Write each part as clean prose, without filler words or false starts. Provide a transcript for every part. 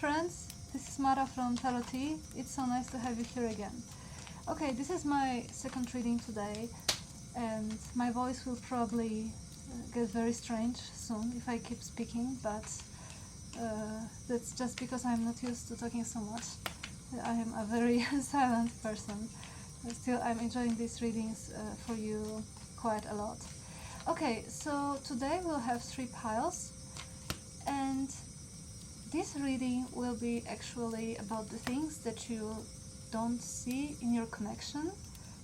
friends, this is Mara from TaroTea. It's so nice to have you here again. Okay, this is my second reading today, and my voice will probably get very strange soon if I keep speaking, but that's just because I'm not used to talking so much. I am a very silent person. Still, I'm enjoying these readings for you quite a lot. Okay, so today we'll have 3 piles, and this reading will be actually about the things that you don't see in your connection,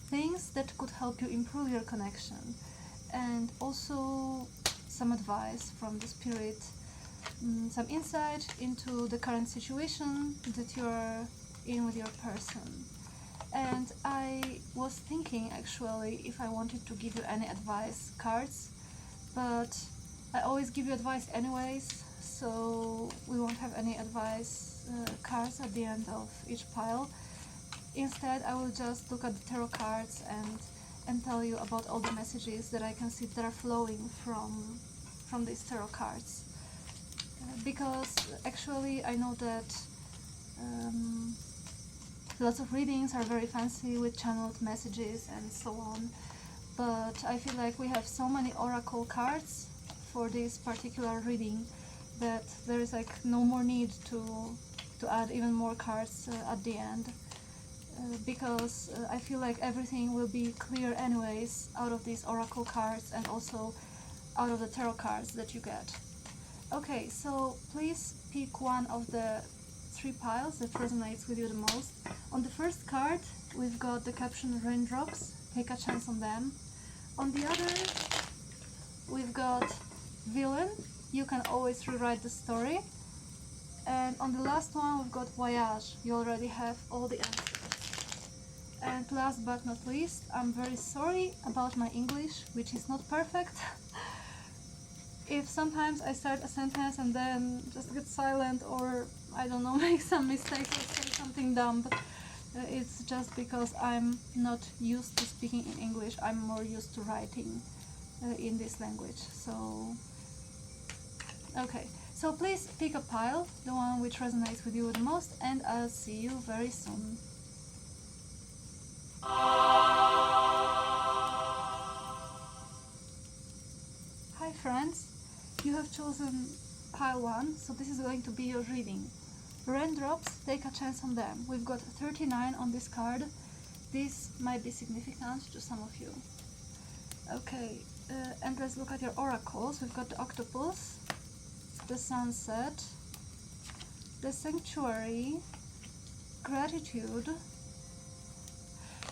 things that could help you improve your connection, and also some advice from the spirit, some insight into the current situation that you're in with your person. And I was thinking actually if I wanted to give you any advice cards, but I always give you advice anyways, so we won't have any advice cards at the end of each pile. Instead, I will just look at the tarot cards and tell you about all the messages that I can see that are flowing from these tarot cards. Because actually I know that lots of readings are very fancy with channeled messages and so on, but I feel like we have so many oracle cards for this particular reading that there is like no more need to add even more cards at the end, because I feel like everything will be clear anyways out of these oracle cards and also out of the tarot cards that you get. Okay, so please pick one of the 3 piles that resonates with you the most. On the first card we've got the caption Raindrops, take a chance on them. On the other we've got Villain, you can always rewrite the story. And on the last one we've got Voyage, you already have all the answers. And last but not least, I'm very sorry about my English, which is not perfect. If sometimes I start a sentence and then just get silent, or I don't know, make some mistakes or say something dumb, but it's just because I'm not used to speaking in English. I'm more used to writing in this language. So okay, so please pick a pile, the one which resonates with you the most, and I'll see you very soon. Hi friends, you have chosen pile 1, so this is going to be your reading. Raindrops, take a chance on them. We've got 39 on this card. This might be significant to some of you. Okay, and let's look at your oracles. We've got the octopus, the sunset, the sanctuary, gratitude,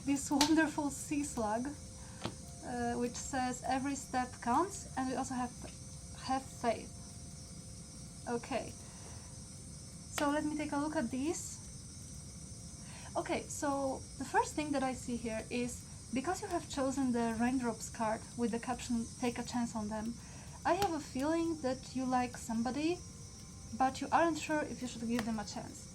this wonderful sea slug, which says every step counts, and we also have faith. Okay, so let me take a look at these. Okay, so the first thing that I see here is, because you have chosen the Raindrops card with the caption take a chance on them, I have a feeling that you like somebody, but you aren't sure if you should give them a chance.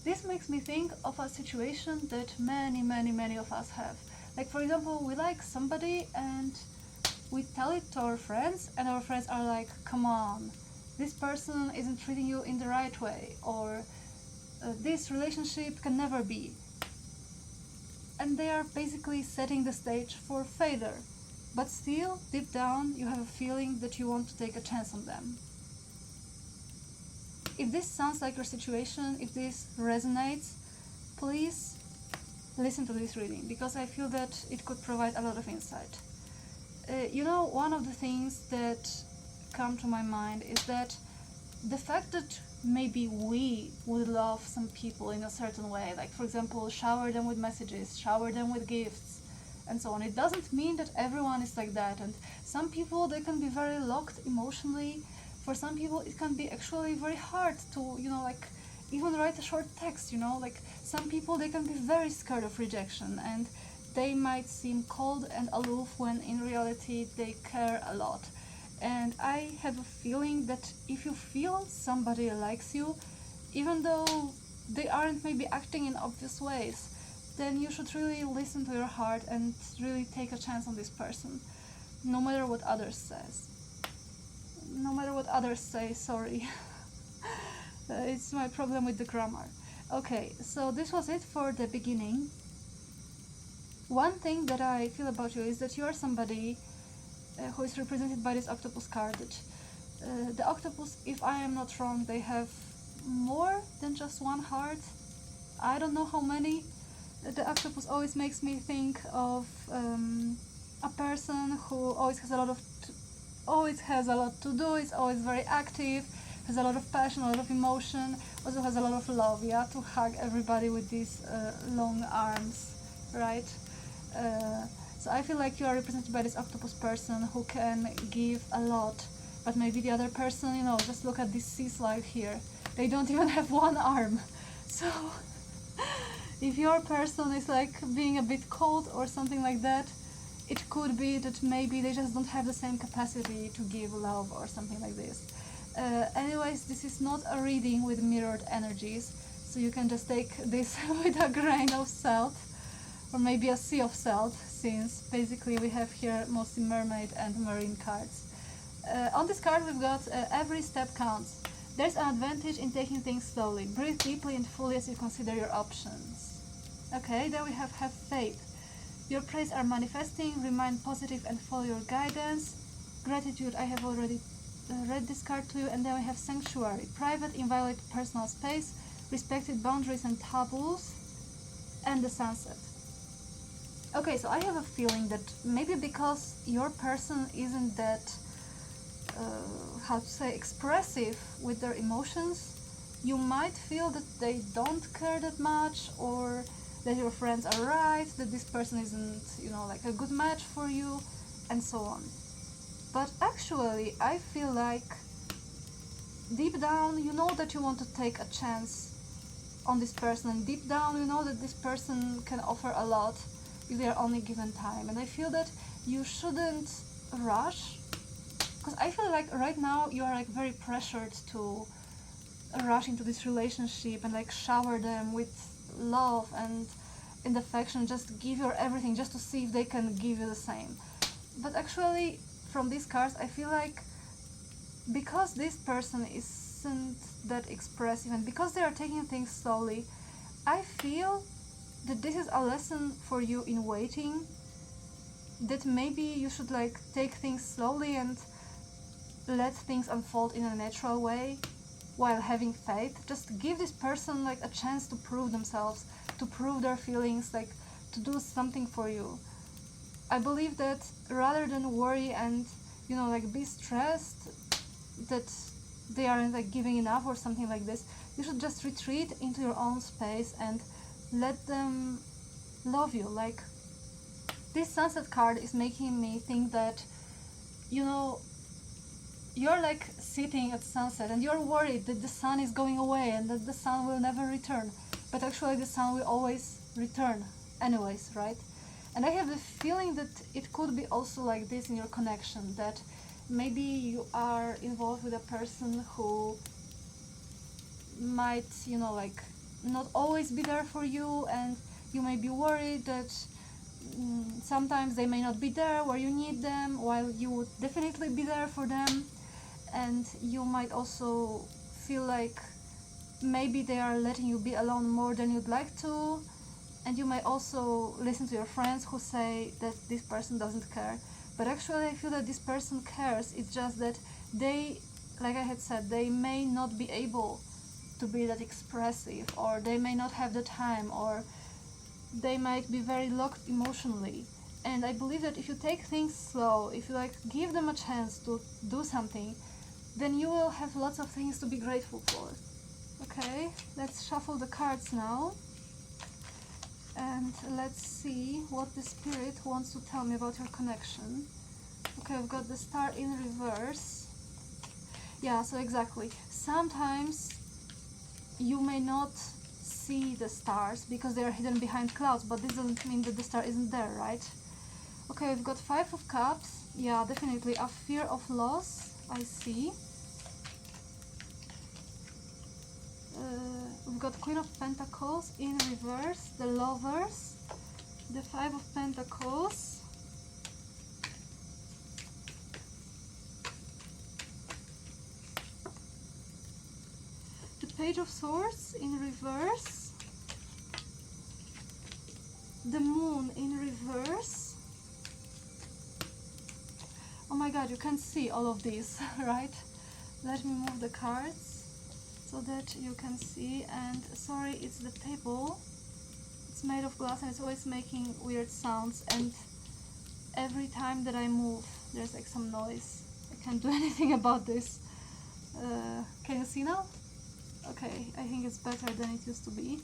This makes me think of a situation that many of us have. Like, for example, we like somebody and we tell it to our friends, and our friends are like, come on, this person isn't treating you in the right way, or this relationship can never be. And they are basically setting the stage for failure. But still, deep down, you have a feeling that you want to take a chance on them. If this sounds like your situation, if this resonates, please listen to this reading, because I feel that it could provide a lot of insight. You know, one of the things that come to my mind is that the fact that maybe we would love some people in a certain way, like for example, shower them with messages, shower them with gifts, and so on. It doesn't mean that everyone is like that, and some people, they can be very locked emotionally. For some people it can be actually very hard to, you know, like even write a short text, you know, like some people, they can be very scared of rejection, and they might seem cold and aloof when in reality they care a lot. And I have a feeling that if you feel somebody likes you, even though they aren't maybe acting in obvious ways, then you should really listen to your heart and really take a chance on this person, no matter what others say. No matter what others say, sorry. It's my problem with the grammar. Okay, so this was it for the beginning. One thing that I feel about you is that you are somebody who is represented by this octopus card. The octopus, if I am not wrong, they have more than just one heart. I don't know how many. The octopus always makes me think of a person who always has a lot to do, is always very active, has a lot of passion, a lot of emotion, also has a lot of love, yeah, to hug everybody with these long arms, right? So I feel like you are represented by this octopus person who can give a lot, but maybe the other person, you know, just look at this sea slide here. They don't even have one arm. So if your person is like being a bit cold or something like that, it could be that maybe they just don't have the same capacity to give love or something like this. Anyways, this is not a reading with mirrored energies, so you can just take this with a grain of salt, or maybe a sea of salt, since basically we have here mostly mermaid and marine cards. On this card we've got every step counts. There's an advantage in taking things slowly. Breathe deeply and fully as you consider your options. Okay, then we have faith. Your prayers are manifesting, remain positive and follow your guidance. Gratitude, I have already read this card to you. And then we have sanctuary. Private, inviolate personal space, respected boundaries and taboos, and the sunset. Okay, so I have a feeling that maybe because your person isn't that, how to say, expressive with their emotions, you might feel that they don't care that much, or that your friends are right, that this person isn't, you know, like a good match for you, and so on. But actually, I feel like deep down you know that you want to take a chance on this person, and deep down you know that this person can offer a lot if they are only given time. And I feel that you shouldn't rush, because I feel like right now you are like very pressured to rush into this relationship and like shower them with love and affection, just give your everything just to see if they can give you the same. But actually, from these cards, I feel like because this person isn't that expressive and because they are taking things slowly, I feel that this is a lesson for you in waiting, that maybe you should like take things slowly and let things unfold in a natural way while having faith. Just give this person like a chance to prove themselves, to prove their feelings, like to do something for you. I believe that rather than worry and, you know, like be stressed that they aren't like giving enough or something like this, you should just retreat into your own space and let them love you. Like, this sunset card is making me think that, you know, you're like sitting at sunset and you're worried that the sun is going away and that the sun will never return, but actually the sun will always return anyways, right? And I have the feeling that it could be also like this in your connection, that maybe you are involved with a person who might, you know, like not always be there for you, and you may be worried that sometimes they may not be there where you need them, while you would definitely be there for them. And you might also feel like maybe they are letting you be alone more than you'd like to, and you might also listen to your friends who say that this person doesn't care. But actually I feel that this person cares. It's just that they, like I had said, they may not be able to be that expressive, or they may not have the time, or they might be very locked emotionally. And I believe that if you take things slow, if you like give them a chance to do something, then you will have lots of things to be grateful for. Okay, let's shuffle the cards now. And let's see what the spirit wants to tell me about your connection. Okay, I've got the star in reverse. Yeah, so exactly. Sometimes you may not see the stars because they are hidden behind clouds, but this doesn't mean that the star isn't there, right? Okay, we've got 5 of Cups. Yeah, definitely a fear of loss, I see. We've got Queen of Pentacles in reverse, the Lovers, the 5 of Pentacles, the Page of Swords in reverse, the Moon in reverse. Oh my god, you can see all of these, right? Let me move the cards so that you can see. And sorry, it's the table. It's made of glass and it's always making weird sounds, and every time that I move there's like some noise. I can't do anything about this. Can you see now? Okay, I think it's better than it used to be.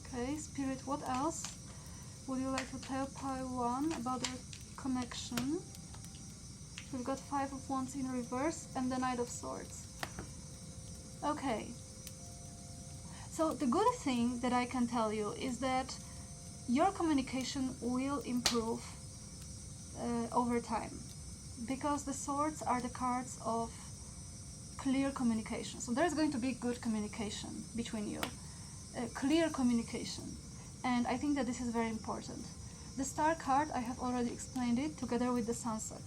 Okay, Spirit, what else would you like to tell pile 1 about their connection? We've got 5 of Wands in reverse and the Knight of Swords. Okay, so the good thing that I can tell you is that your communication will improve over time, because the swords are the cards of clear communication. So there's going to be good communication between you, clear communication, and I think that this is very important. The Star card, I have already explained it, together with the Sunset.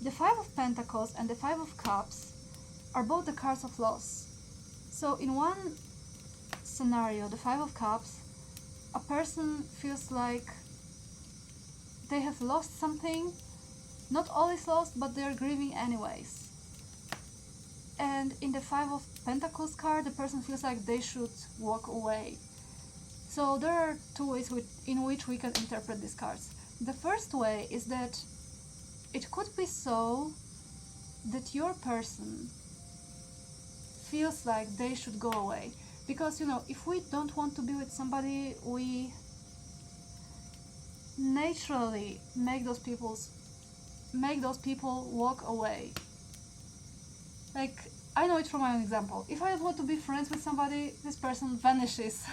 The 5 of Pentacles and the 5 of Cups are both the cards of loss. So in one scenario, the 5 of Cups, a person feels like they have lost something. Not all is lost, but they're grieving anyways. And in the 5 of Pentacles card, the person feels like they should walk away. So there are 2 ways in which we can interpret these cards. The first way is that it could be so that your person feels like they should go away. Because, you know, if we don't want to be with somebody, we naturally make those people walk away. Like, I know it from my own example. If I don't want to be friends with somebody, this person vanishes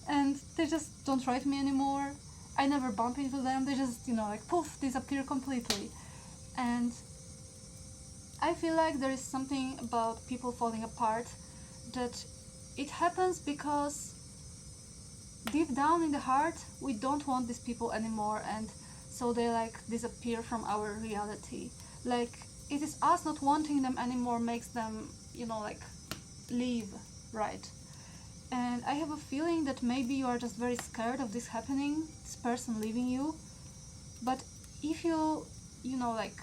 and they just don't write me anymore. I never bump into them. They just, you know, like poof, disappear completely. And I feel like there is something about people falling apart, that it happens because deep down in the heart we don't want these people anymore, and so they like disappear from our reality. Like, it is us not wanting them anymore makes them, you know, like leave, right? And I have a feeling that maybe you are just very scared of this happening, this person leaving you. But if you know, like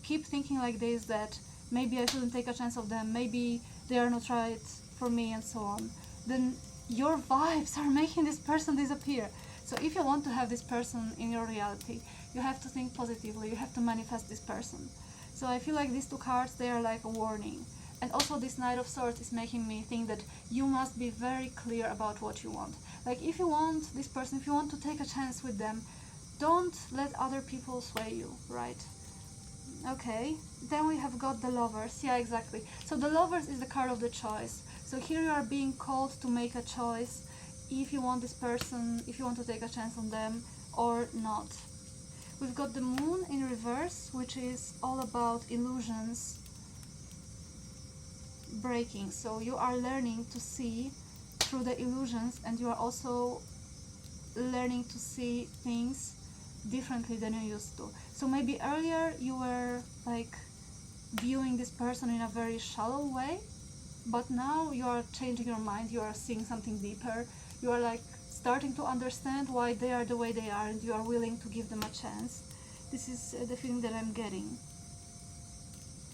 keep thinking like this, that maybe I shouldn't take a chance of them, maybe they are not right for me and so on, then your vibes are making this person disappear. So if you want to have this person in your reality, you have to think positively, you have to manifest this person. So I feel like these 2 cards, they are like a warning. And also this Knight of Swords is making me think that you must be very clear about what you want. Like, if you want this person, if you want to take a chance with them, don't let other people sway you, right? Okay, then we have got the Lovers. Yeah, exactly. So the Lovers is the card of the choice. So here you are being called to make a choice, if you want this person, if you want to take a chance on them or not. We've got the Moon in reverse, which is all about illusions breaking. So you are learning to see through the illusions, and you are also learning to see things differently than you used to. So maybe earlier you were like viewing this person in a very shallow way, but now you are changing your mind, you are seeing something deeper, you are like starting to understand why they are the way they are, and you are willing to give them a chance. This is the feeling that I'm getting.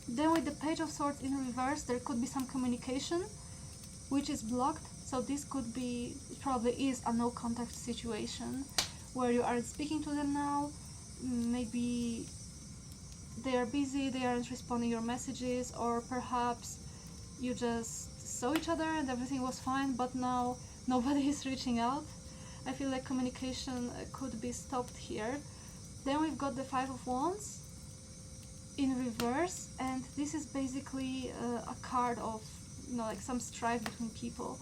Then with the Page of Swords in reverse, there could be some communication which is blocked. So this could be, it probably is a no contact situation where you aren't speaking to them now. Maybe they are busy, they aren't responding your messages, or perhaps you just saw each other and everything was fine, but now nobody is reaching out. I feel like communication could be stopped here. Then we've got the Five of Wands in reverse, and this is basically a card of, you know, like some strife between people.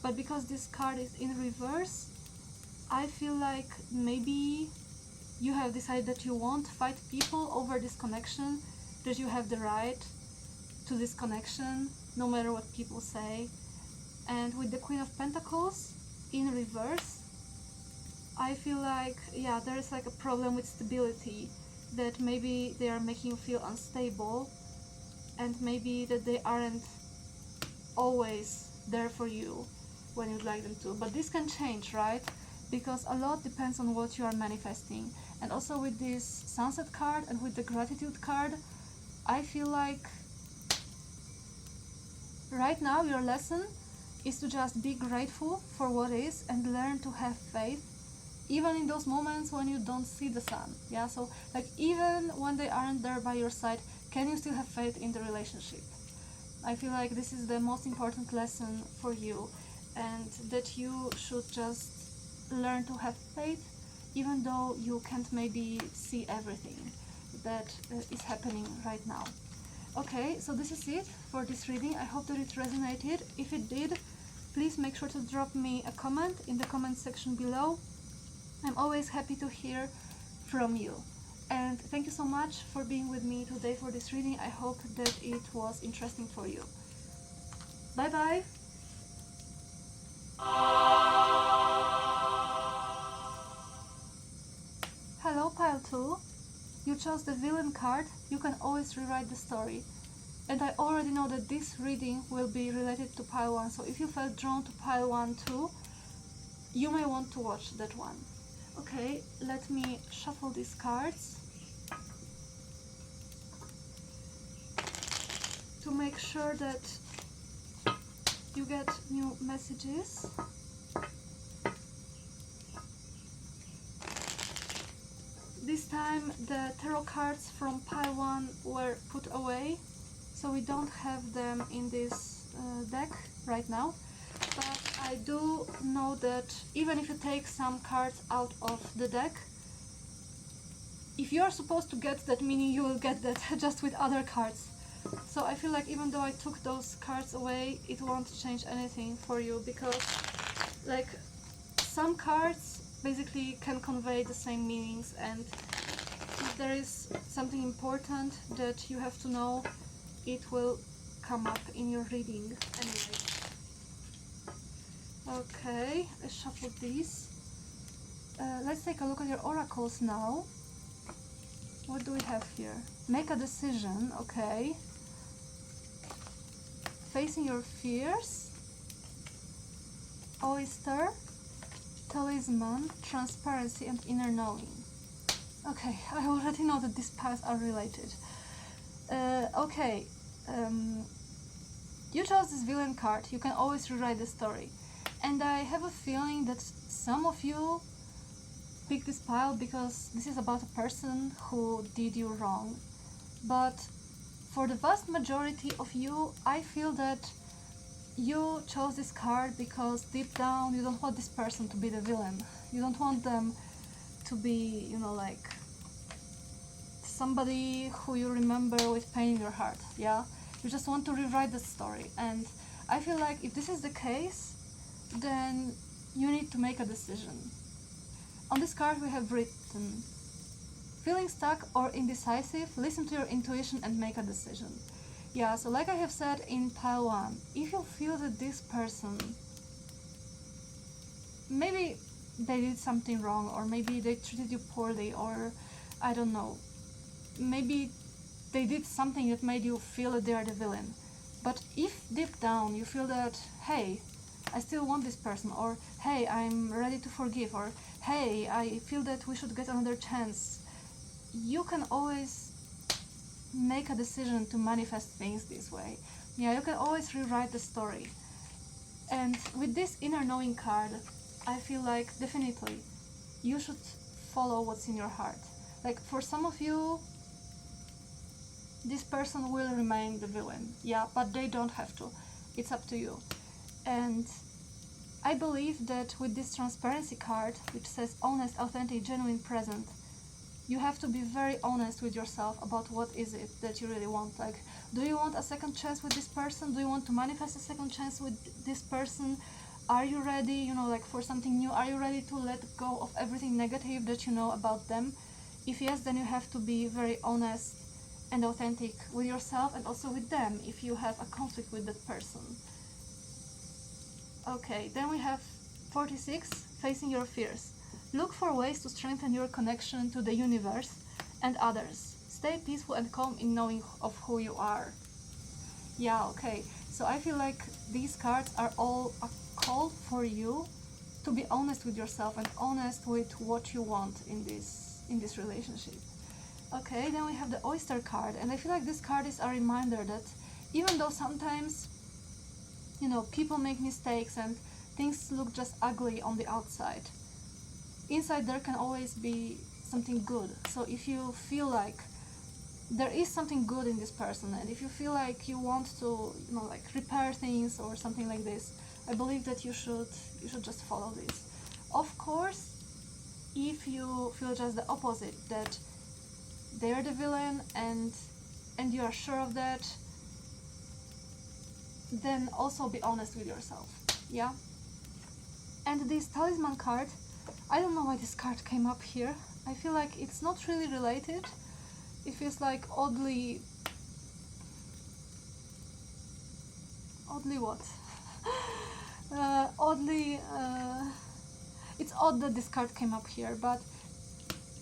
But because this card is in reverse, I feel like maybe you have decided that you won't fight people over this connection, that you have the right to this connection, no matter what people say. And with the Queen of Pentacles in reverse, I feel like, yeah, there is like a problem with stability, that maybe they are making you feel unstable, and maybe that they aren't always there for you when you'd like them to. But this can change, right? Because a lot depends on what you are manifesting. And also with this sunset card and with the gratitude card, I feel like right now your lesson is to just be grateful for what is and learn to have faith even in those moments when you don't see the sun. Yeah, so like even when they aren't there by your side, can you still have faith in the relationship? I feel like this is the most important lesson for you, and that you should just learn to have faith even though you can't maybe see everything that is happening right now. Okay, so this is it for this reading. I hope that it resonated. If it did, please make sure to drop me a comment in the comment section below. I'm always happy to hear from you. And thank you so much for being with me today for this reading. I hope that it was interesting for you. Bye bye! Hello, Pile 2. You chose the villain card. You can always rewrite the story. And I already know that this reading will be related to Pile 1, so if you felt drawn to Pile 1 too, you may want to watch that one. Okay, let me shuffle these cards to make sure that you get new messages. This time the tarot cards from Pile 1 were put away, so we don't have them in this deck right now. But I do know that even if you take some cards out of the deck, if you are supposed to get that, meaning you will get that just with other cards. So I feel like even though I took those cards away, it won't change anything for you, because like some cards basically can convey the same meanings, and if there is something important that you have to know, it will come up in your reading anyway. Okay, I shuffled these. Let's take a look at your oracles now. What do we have here? Make a decision, okay. Facing your fears. Oyster. Talisman. Transparency and inner knowing. Okay, I already know that these paths are related. Okay, you chose this villain card. You can always rewrite the story. And I have a feeling that some of you picked this pile because this is about a person who did you wrong. But for the vast majority of you, I feel that you chose this card because deep down you don't want this person to be the villain. You don't want them to be, you know, like somebody who you remember with pain in your heart, yeah? You just want to rewrite the story. And I feel like if this is the case, then you need to make a decision. On this card we have written, feeling stuck or indecisive, listen to your intuition and make a decision. Yeah, so like I have said in Pile 1, if you feel that this person, maybe they did something wrong, or maybe they treated you poorly, or I don't know, maybe they did something that made you feel that they are the villain. But if deep down you feel that, hey, I still want this person, or hey, I'm ready to forgive, or hey, I feel that we should get another chance, you can always make a decision to manifest things this way. Yeah, you can always rewrite the story. And with this inner knowing card, I feel like definitely you should follow what's in your heart. Like for some of you, this person will remain the villain, yeah, but they don't have to. It's up to you. And I believe that with this transparency card, which says honest, authentic, genuine, present, you have to be very honest with yourself about what is it that you really want. Like, do you want a second chance with this person? Do you want to manifest a second chance with this person? Are you ready, you know, like for something new? Are you ready to let go of everything negative that you know about them? If yes, then you have to be very honest and authentic with yourself and also with them if you have a conflict with that person. Okay, then we have 46, facing your fears. Look for ways to strengthen your connection to the universe and others. Stay peaceful and calm in knowing of who you are. Yeah, okay. So I feel like these cards are all a call for you to be honest with yourself and honest with what you want in this relationship. Okay, then we have the oyster card, and I feel like this card is a reminder that even though sometimes, you know, people make mistakes and things look just ugly on the outside, inside there can always be something good. So if you feel like there is something good in this person, and if you feel like you want to, you know, like repair things or something like this, I believe that you should just follow this. Of course, if you feel just the opposite, that they are the villain and you are sure of that, then also be honest with yourself. Yeah. And this talisman card, I don't know why this card came up here. I feel like it's not really related. It feels like oddly what? Oddly, it's odd that this card came up here, but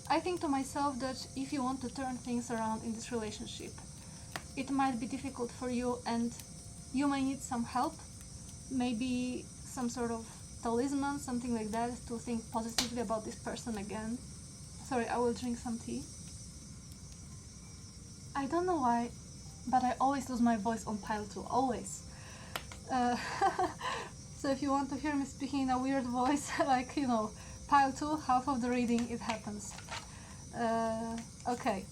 I think to myself that if you want to turn things around in this relationship, it might be difficult for you and you may need some help, maybe some sort of talisman, something like that, to think positively about this person again. Sorry, I will drink some tea. I don't know why, but I always lose my voice on pile 2, always. So if you want to hear me speaking in a weird voice, like, you know, pile 2, half of the reading, it happens. Okay.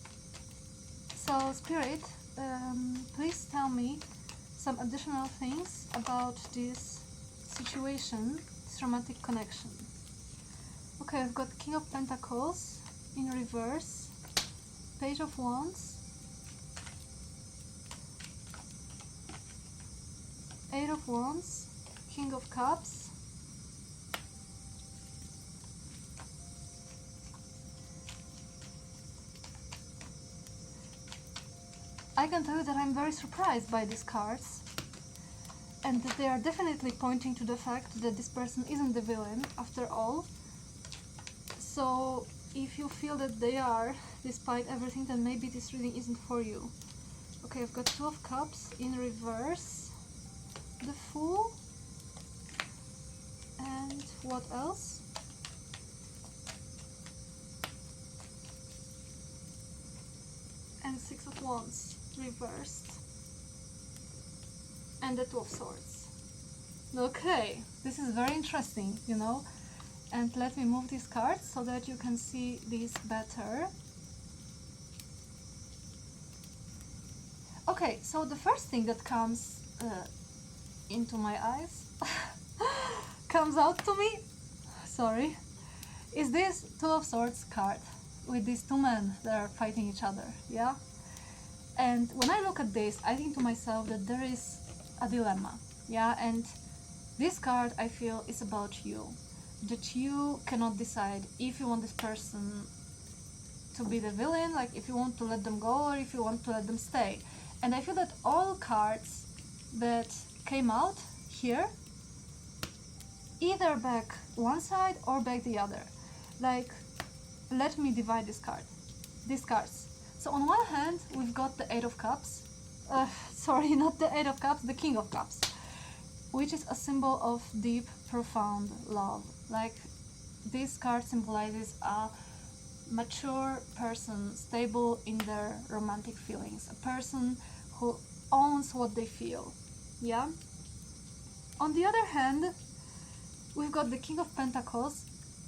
So, Spirit, please tell me some additional things about this situation, this romantic connection. Okay, I've got King of Pentacles in reverse, Page of Wands, 8 of Wands, King of Cups, I can tell you that I'm very surprised by these cards, and that they are definitely pointing to the fact that this person isn't the villain after all. So if you feel that they are, despite everything, then maybe this reading isn't for you. Okay, I've got 2 of Cups in reverse, the Fool, and what else? And 6 of Wands reversed, and the 2 of Swords. Okay, this is very interesting, you know, and let me move these cards so that you can see these better. Okay, so the first thing that comes into my eyes comes out to me, sorry, is this 2 of Swords card with these 2 men that are fighting each other, yeah? And when I look at this, I think to myself that there is a dilemma, yeah? And this card, I feel, is about you, that you cannot decide if you want this person to be the villain, like if you want to let them go or if you want to let them stay. And I feel that all cards that came out here either back one side or back the other. Like, let me divide these cards. So on one hand, we've got the 8 of Cups, sorry, not the 8 of Cups, the King of Cups, which is a symbol of deep, profound love. Like, this card symbolizes a mature person, stable in their romantic feelings, a person who owns what they feel, yeah? On the other hand, we've got the King of Pentacles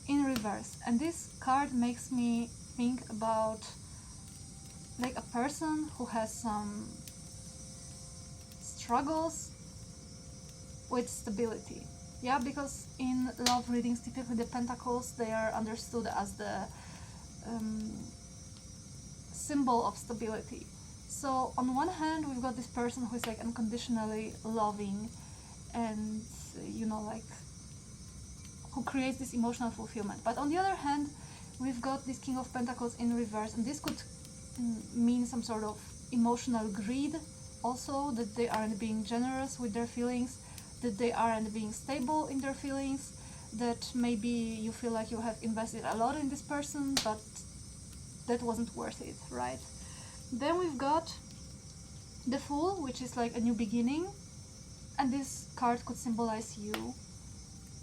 in reverse, and this card makes me think about like a person who has some struggles with stability, yeah, because in love readings typically the pentacles, they are understood as the symbol of stability. So on one hand we've got this person who is like unconditionally loving and, you know, like who creates this emotional fulfillment, but on the other hand we've got this King of Pentacles in reverse, and this could mean some sort of emotional greed also, that they aren't being generous with their feelings, that they aren't being stable in their feelings, that maybe you feel like you have invested a lot in this person but that wasn't worth it, right? Then we've got the Fool, which is like a new beginning, and this card could symbolize you,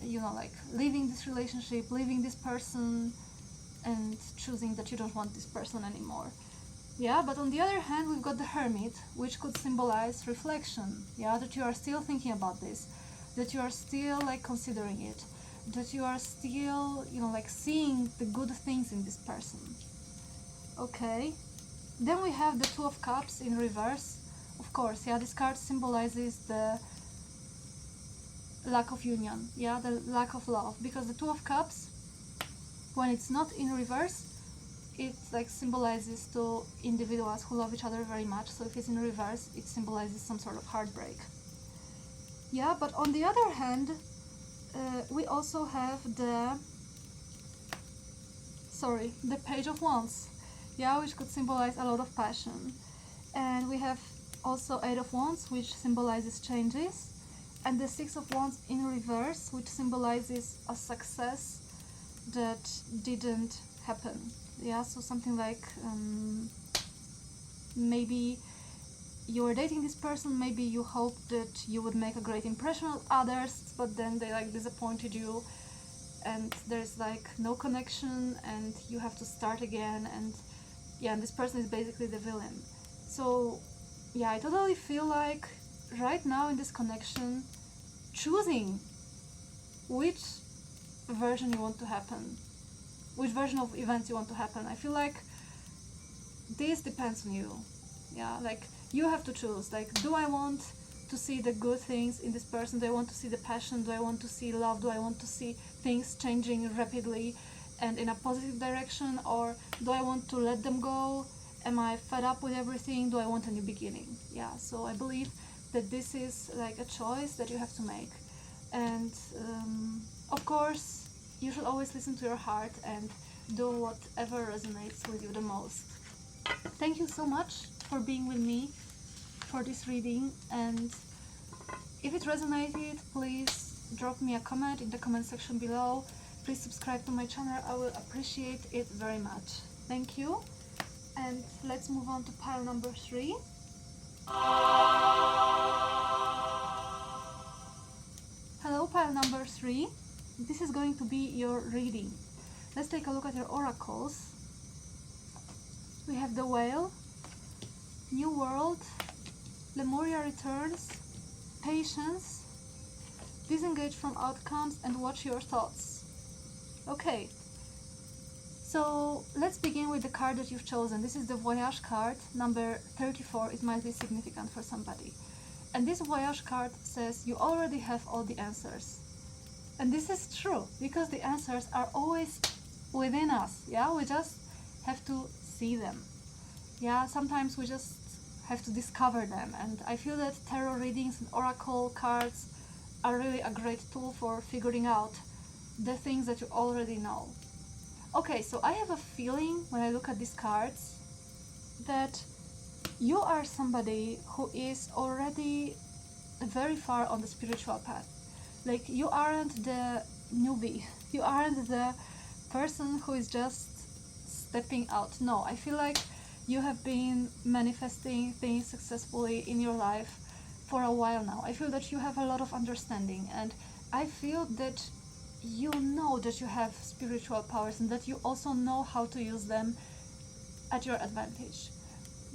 you know, like leaving this relationship, leaving this person, and choosing that you don't want this person anymore. Yeah, but on the other hand, we've got the Hermit, which could symbolize reflection. Yeah, that you are still thinking about this, that you are still like considering it, that you are still, you know, like seeing the good things in this person. Okay, then we have the Two of Cups in reverse. Of course, yeah, this card symbolizes the lack of union, yeah, the lack of love, because the Two of Cups, when it's not in reverse, it like symbolizes two individuals who love each other very much. So if it's in reverse, it symbolizes some sort of heartbreak. Yeah, but on the other hand, we also have the Page of Wands, yeah, which could symbolize a lot of passion. And we have also Eight of Wands, which symbolizes changes, and the Six of Wands in reverse, which symbolizes a success that didn't happen. Yeah, so something like maybe you were dating this person, maybe you hoped that you would make a great impression on others, but then they like disappointed you, and there's like no connection, and you have to start again, and yeah, and this person is basically the villain. So yeah, I totally feel like right now in this connection, choosing which version you want to happen, which version of events you want to happen. I feel like this depends on you. Yeah, like you have to choose, like, do I want to see the good things in this person? Do I want to see the passion? Do I want to see love? Do I want to see things changing rapidly and in a positive direction? Or do I want to let them go? Am I fed up with everything? Do I want a new beginning? Yeah, so I believe that this is like a choice that you have to make. And of course, you should always listen to your heart and do whatever resonates with you the most. Thank you so much for being with me for this reading, and if it resonated, please drop me a comment in the comment section below. Please subscribe to my channel, I will appreciate it very much. Thank you, and let's move on to pile number 3. Hello, pile number 3. This is going to be your reading. Let's take a look at your oracles. We have the Whale, New World, Lemuria Returns, Patience, Disengage from Outcomes, and Watch Your Thoughts. Okay, so let's begin with the card that you've chosen. This is the Voyage card, number 34. It might be significant for somebody. And this Voyage card says you already have all the answers. And this is true, because the answers are always within us. Yeah, we just have to see them. Yeah, sometimes we just have to discover them, and I feel that tarot readings and oracle cards are really a great tool for figuring out the things that you already know. Okay, so I have a feeling when I look at these cards that you are somebody who is already very far on the spiritual path. Like, you aren't the newbie, you aren't the person who is just stepping out. No, I feel like you have been manifesting things successfully in your life for a while now. I feel that you have a lot of understanding, and I feel that you know that you have spiritual powers and that you also know how to use them at your advantage.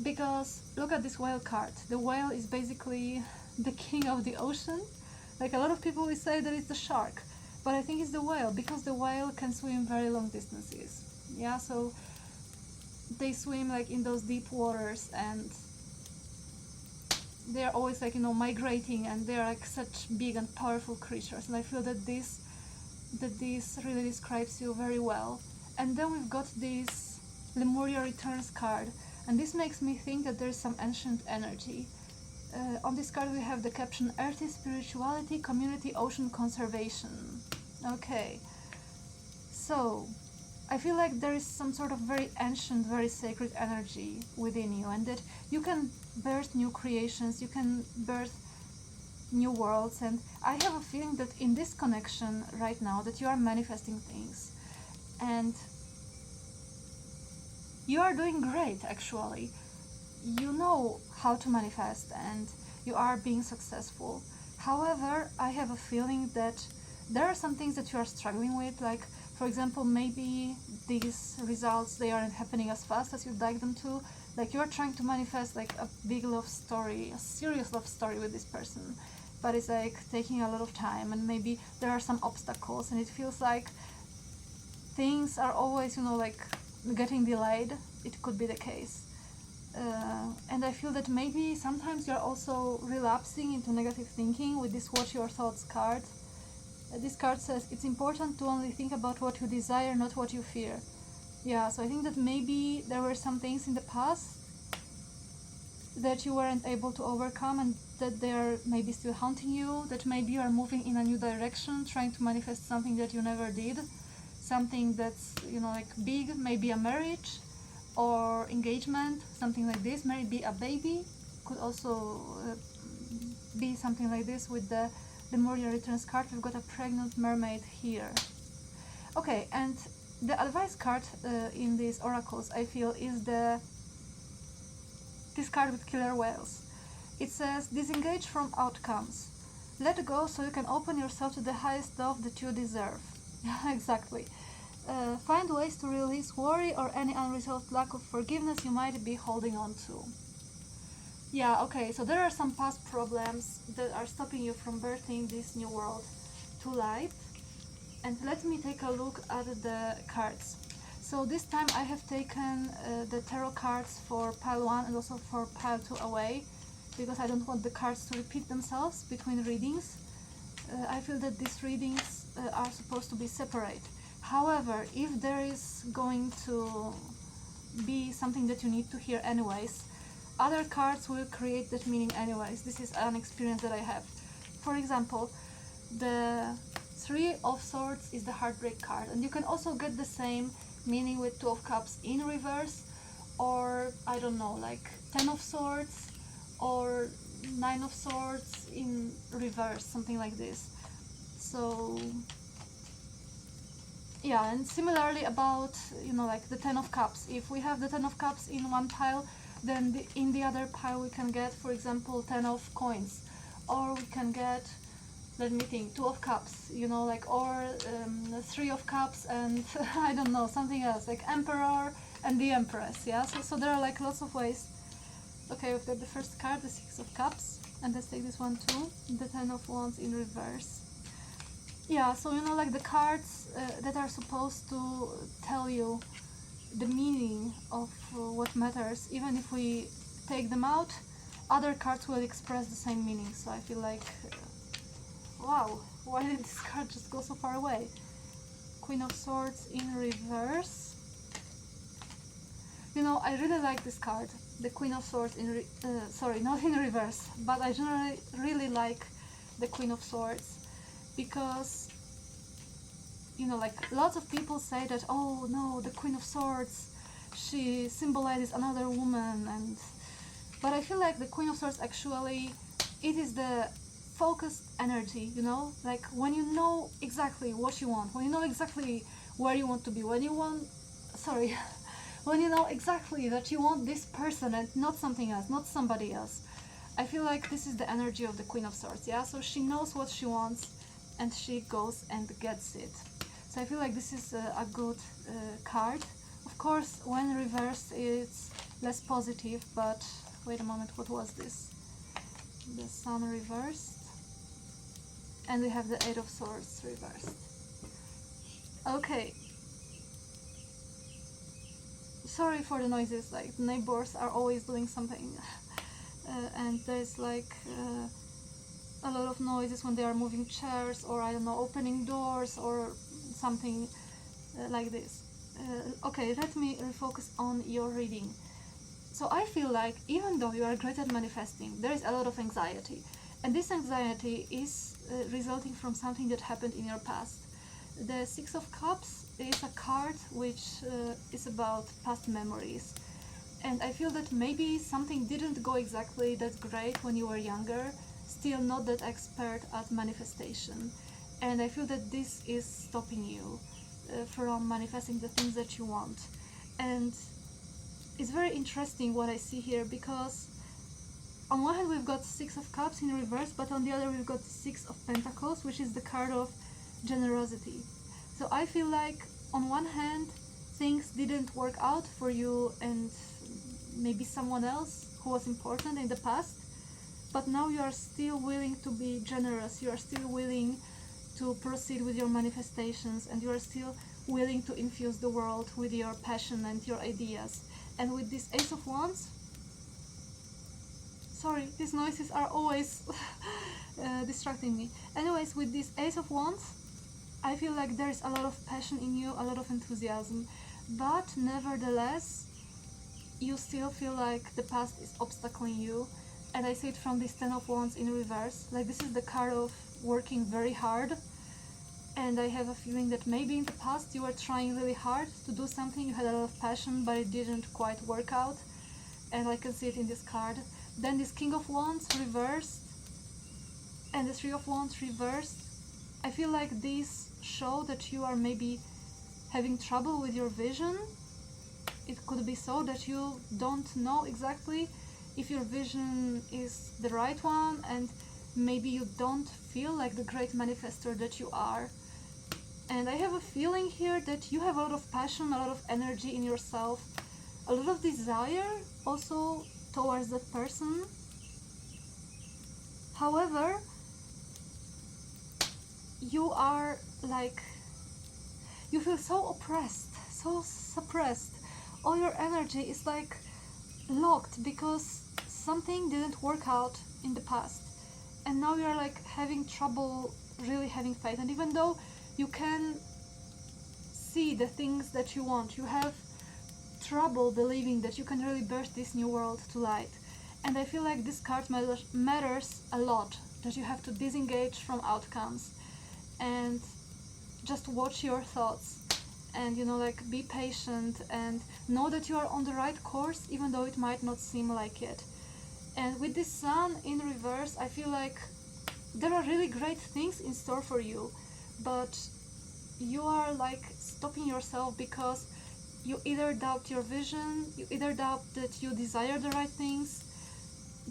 Because look at this Whale card. The whale is basically the king of the ocean. Like, a lot of people will say that it's the shark, but I think it's the whale, because the whale can swim very long distances. Yeah, so they swim like in those deep waters, and they're always like, you know, migrating, and they're like such big and powerful creatures, and I feel that this really describes you very well. And then we've got this Lemuria Returns card, and this makes me think that there's some ancient energy. On this card we have the caption Earthy Spirituality, Community, Ocean Conservation. Okay, so I feel like there is some sort of very ancient, very sacred energy within you, and that you can birth new creations, you can birth new worlds. And I have a feeling that in this connection right now that you are manifesting things, and you are doing great actually. you know how to manifest and you are being successful. However, I have a feeling that there are some things that you are struggling with, like for example, maybe these results, they aren't happening as fast as you'd like them to. Like you're trying to manifest like a big love story, a serious love story with this person, but it's like taking a lot of time, and maybe there are some obstacles, and it feels like things are always, like getting delayed. It could be the case. And I feel that maybe sometimes you're also relapsing into negative thinking with this Watch Your Thoughts card. This card says it's important to only think about what you desire, not what you fear. Yeah, so I think that maybe there were some things in the past that you weren't able to overcome, and that they are maybe still haunting you, that maybe you are moving in a new direction, trying to manifest something that you never did, something that's, like big, maybe a marriage or engagement, something like this, maybe a baby, could also be something like this. With the Lemuria Returns card, we've got a pregnant mermaid here. Okay, and the advice card in these oracles, I feel, is this card with killer whales. It says, disengage from outcomes. Let go so you can open yourself to the highest love that you deserve. Exactly. Find ways to release worry or any unresolved lack of forgiveness you might be holding on to. Yeah, okay, so there are some past problems that are stopping you from birthing this new world to light. And let me take a look at the cards. So this time I have taken the tarot cards for pile 1 and also for pile 2 away, because I don't want the cards to repeat themselves between readings. I feel that these readings are supposed to be separate. However, if there is going to be something that you need to hear anyways, other cards will create that meaning anyways. This is an experience that I have. For example, the Three of Swords is the heartbreak card, and you can also get the same meaning with Two of Cups in reverse, or I don't know, like Ten of Swords or Nine of Swords in reverse, something like this. So yeah, and similarly about, like the Ten of Cups. If we have the Ten of Cups in one pile, then in the other pile we can get, for example, 10 of coins, or we can get, let me think, 2 of cups, or 3 of cups and I don't know, something else, like Emperor and the Empress, yeah? So there are like lots of ways. Okay, we've got the first card, the 6 of cups, and let's take this one too, the 10 of wands in reverse. Yeah, so like the cards that are supposed to tell you the meaning of what matters, even if we take them out, other cards will express the same meaning. So I feel like, wow, why did this card just go so far away? Queen of Swords in reverse. I really like this card, the Queen of Swords in sorry, not in reverse, but I generally really like the Queen of Swords, because like lots of people say that, oh no, the Queen of Swords, she symbolizes another woman, but I feel like the Queen of Swords actually, it is the focused energy, like when you know exactly what you want, when you know exactly where you want to be, when you know exactly that you want this person and not something else, not somebody else. I feel like this is the energy of the Queen of Swords, yeah? So she knows what she wants and she goes and gets it. So I feel like this is a good card. Of course, when reversed, it's less positive, but wait a moment, what was this? The Sun reversed, and we have the Eight of Swords reversed. Okay. Sorry for the noises, like the neighbors are always doing something, and there's like a lot of noises when they are moving chairs, or I don't know, opening doors or something like this. Okay, let me refocus on your reading. So I feel like even though you are great at manifesting, there is a lot of anxiety, and this anxiety is resulting from something that happened in your past. The Six of Cups is a card which is about past memories, and I feel that maybe something didn't go exactly that great when you were younger, still not that expert at manifestation, and I feel that this is stopping you from manifesting the things that you want. And it's very interesting what I see here, because on one hand we've got Six of Cups in reverse, but on the other we've got Six of Pentacles, which is the card of generosity. So I feel like on one hand things didn't work out for you and maybe someone else who was important in the past, but now you are still willing to be generous, you are still willing to proceed with your manifestations, and you are still willing to infuse the world with your passion and your ideas. And with this Ace of Wands, sorry, these noises are always distracting me. Anyways, with this Ace of Wands, I feel like there is a lot of passion in you, a lot of enthusiasm, but nevertheless, you still feel like the past is obstacling you. And I see it from this Ten of Wands in reverse. Like, this is the card of working very hard. And I have a feeling that maybe in the past you were trying really hard to do something, you had a lot of passion, but it didn't quite work out. And I can see it in this card. Then this King of Wands reversed and the Three of Wands reversed. I feel like these show that you are maybe having trouble with your vision. It could be so that you don't know exactly if your vision is the right one, and maybe you don't feel like the great manifestor that you are. And I have a feeling here that you have a lot of passion, a lot of energy in yourself, a lot of desire also towards that person. However, you are like, you feel so oppressed, so suppressed. All your energy is like locked because something didn't work out in the past, and now you're like having trouble really having faith. And even though you can see the things that you want, you have trouble believing that you can really burst this new world to light. And I feel like this card matters a lot, that you have to disengage from outcomes and just watch your thoughts, and like be patient and know that you are on the right course, even though it might not seem like it. And with this Sun in reverse, I feel like there are really great things in store for you, but you are like stopping yourself because you either doubt your vision, you either doubt that you desire the right things,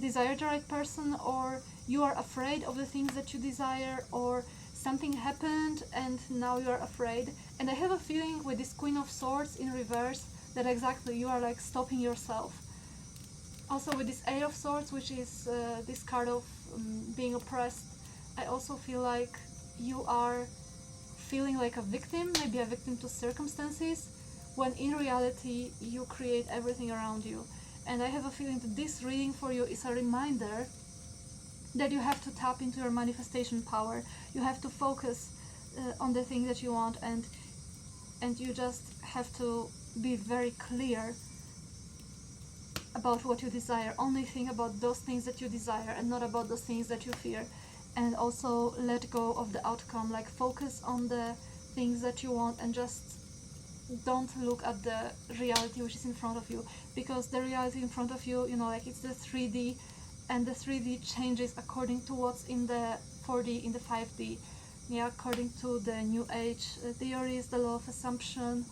desire the right person, or you are afraid of the things that you desire, or something happened and now you are afraid. And I have a feeling with this Queen of Swords in reverse that exactly you are like stopping yourself. Also with this Eight of Swords, which is this card of being oppressed, I also feel like you are feeling like a victim, maybe a victim to circumstances, when in reality you create everything around you. And I have a feeling that this reading for you is a reminder that you have to tap into your manifestation power. You have to focus on the thing that you want, and you just have to be very clear about what you desire. Only think about those things that you desire and not about those things that you fear. And also let go of the outcome, like focus on the things that you want and just don't look at the reality which is in front of you, because the reality in front of you, like it's the 3D, and the 3D changes according to what's in the 4D, in the 5D. Yeah, according to the New Age theories, the law of assumption,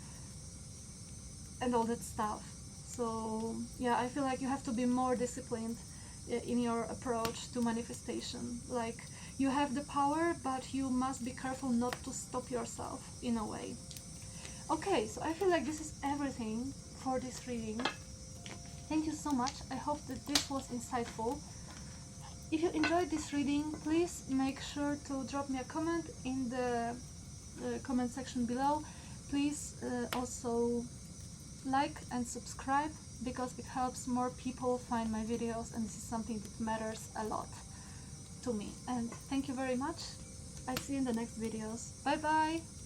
and all that stuff. So yeah, I feel like you have to be more disciplined in your approach to manifestation. Like, you have the power, but you must be careful not to stop yourself in a way. Okay, so I feel like this is everything for this reading. Thank you so much. I hope that this was insightful. If you enjoyed this reading, please make sure to drop me a comment in the comment section below. Please also like and subscribe, because it helps more people find my videos, and this is something that matters a lot to me. And thank you very much. I see you in the next videos. Bye bye.